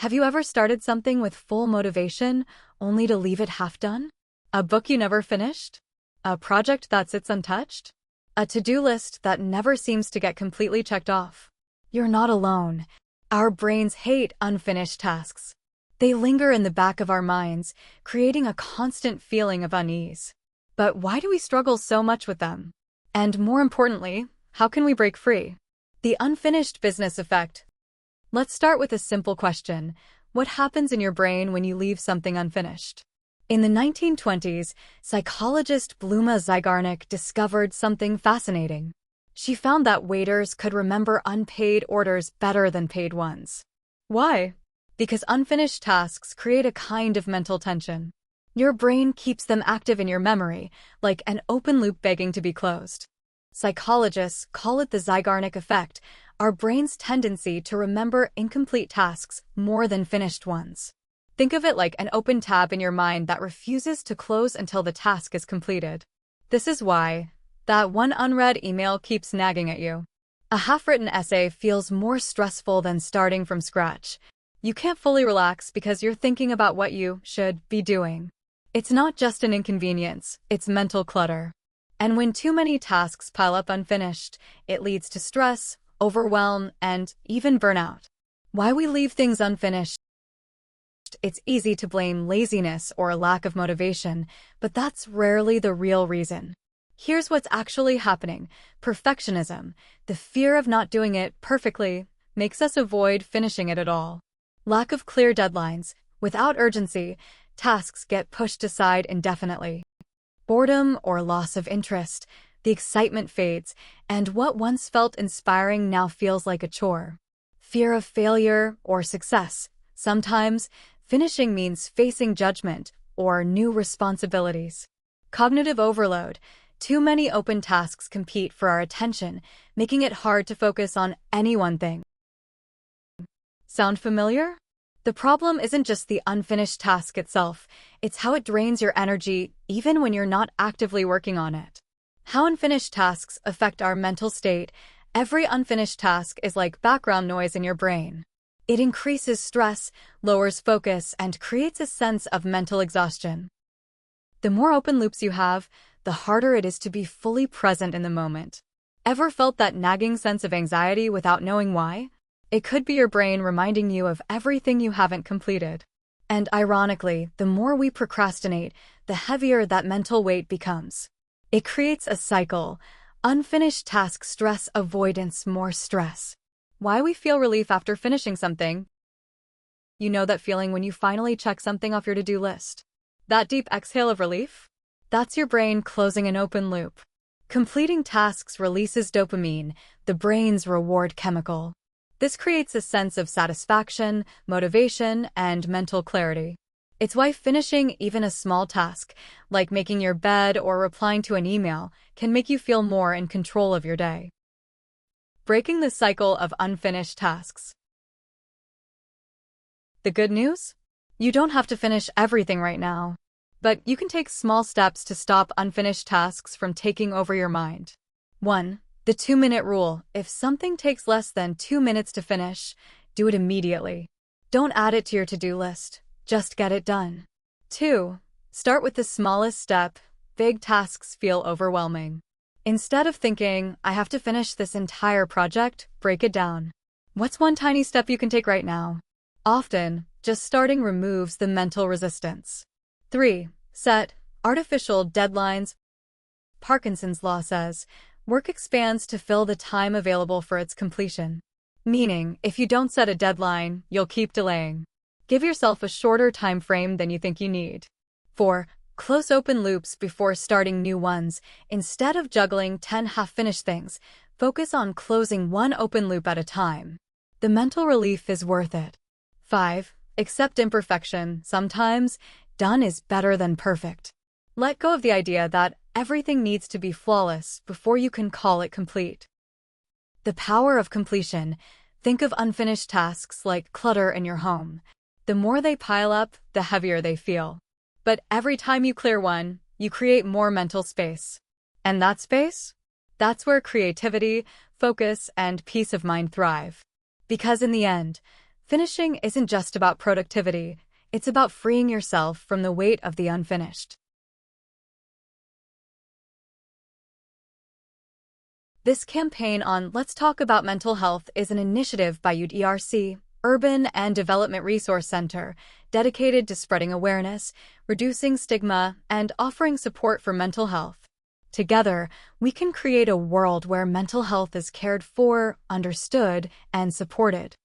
Have you ever started something with full motivation, only to leave it half done? A book you never finished? A project that sits untouched? A to-do list that never seems to get completely checked off? You're not alone. Our brains hate unfinished tasks. They linger in the back of our minds, creating a constant feeling of unease. But why do we struggle so much with them? And more importantly, how can we break free? The unfinished business effect. Let's start with a simple question. What happens in your brain when you leave something unfinished? In the 1920s, psychologist Bluma Zeigarnik discovered something fascinating. She found that waiters could remember unpaid orders better than paid ones. Why? Because unfinished tasks create a kind of mental tension. Your brain keeps them active in your memory, like an open loop begging to be closed. Psychologists call it the Zeigarnik Effect, our brain's tendency to remember incomplete tasks more than finished ones. Think of it like an open tab in your mind that refuses to close until the task is completed. This is why that one unread email keeps nagging at you. A half-written essay feels more stressful than starting from scratch. You can't fully relax because you're thinking about what you should be doing. It's not just an inconvenience, it's mental clutter. And when too many tasks pile up unfinished, it leads to stress, overwhelm, and even burnout. Why we leave things unfinished? It's easy to blame laziness or a lack of motivation, but that's rarely the real reason. Here's what's actually happening. Perfectionism, the fear of not doing it perfectly, makes us avoid finishing it at all. Lack of clear deadlines. Without urgency, tasks get pushed aside indefinitely. Boredom or loss of interest, the excitement fades, and what once felt inspiring now feels like a chore. Fear of failure or success. Sometimes, finishing means facing judgment or new responsibilities. Cognitive overload. Too many open tasks compete for our attention, making it hard to focus on any one thing. Sound familiar? The problem isn't just the unfinished task itself, it's how it drains your energy even when you're not actively working on it. How unfinished tasks affect our mental state. Every unfinished task is like background noise in your brain. It increases stress, lowers focus, and creates a sense of mental exhaustion. The more open loops you have, the harder it is to be fully present in the moment. Ever felt that nagging sense of anxiety without knowing why? It could be your brain reminding you of everything you haven't completed. And ironically, the more we procrastinate, the heavier that mental weight becomes. It creates a cycle. Unfinished task stress avoidance more stress. Why we feel relief after finishing something? You know that feeling when you finally check something off your to-do list? That deep exhale of relief? That's your brain closing an open loop. Completing tasks releases dopamine, the brain's reward chemical. This creates a sense of satisfaction, motivation, and mental clarity. It's why finishing even a small task, like making your bed or replying to an email, can make you feel more in control of your day. Breaking the cycle of unfinished tasks. The good news? You don't have to finish everything right now. But you can take small steps to stop unfinished tasks from taking over your mind. 1. The 2-minute rule. If something takes less than 2 minutes to finish, do it immediately. Don't add it to your to-do list. Just get it done. 2. Start with the smallest step. Big tasks feel overwhelming. Instead of thinking, I have to finish this entire project, break it down. What's one tiny step you can take right now? Often, just starting removes the mental resistance. 3. Set artificial deadlines. Parkinson's law says, work expands to fill the time available for its completion. Meaning, if you don't set a deadline, you'll keep delaying. Give yourself a shorter time frame than you think you need. 4. Close open loops before starting new ones. Instead of juggling 10 half-finished things, focus on closing one open loop at a time. The mental relief is worth it. 5. Accept imperfection. Sometimes, done is better than perfect. Let go of the idea that everything needs to be flawless before you can call it complete. The power of completion. Think of unfinished tasks like clutter in your home. The more they pile up, the heavier they feel. But every time you clear one, you create more mental space. And that space? That's where creativity, focus, and peace of mind thrive. Because in the end, Finishing isn't just about productivity, it's about freeing yourself from the weight of the unfinished. This campaign on Let's Talk About Mental Health is an initiative by UDRC, Urban and Development Resource Center, dedicated to spreading awareness, reducing stigma, and offering support for mental health. Together, we can create a world where mental health is cared for, understood, and supported.